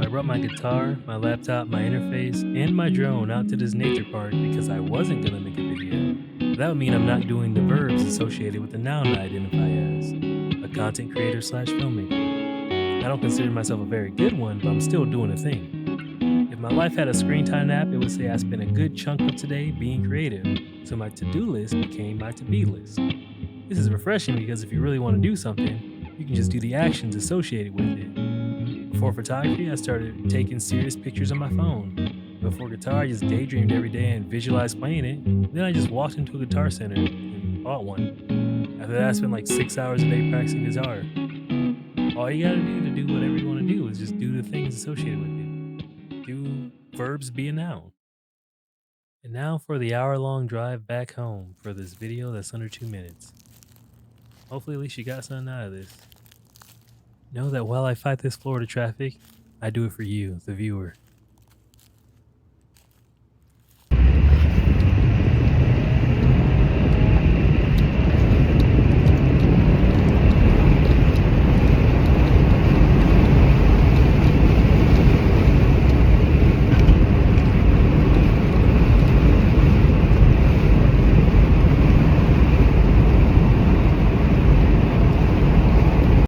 I brought my guitar, my laptop, my interface, and my drone out to this nature park because I wasn't gonna make a video. That would mean I'm not doing the verbs associated with the noun I identify as a content creator slash filmmaker. I don't consider myself a very good one, but I'm still doing a thing. If my life had a screen time app, it would say I spent a good chunk of today being creative, so my to-do list became my to-be list. This is refreshing because if you really want to do something, you can just do the actions associated with it. Before photography, I started taking serious pictures on my phone. Before guitar, I just daydreamed every day and visualized playing it. Then I just walked into a guitar center and bought one. After that, I spent like 6 hours a day practicing guitar. All you gotta do to do whatever you want to do is just do the things associated with it. Do verbs be a noun. And now for the hour-long drive back home for this video that's under 2 minutes. Hopefully, at least you got something out of this. Know that while I fight this Florida traffic, I do it for you, the viewer.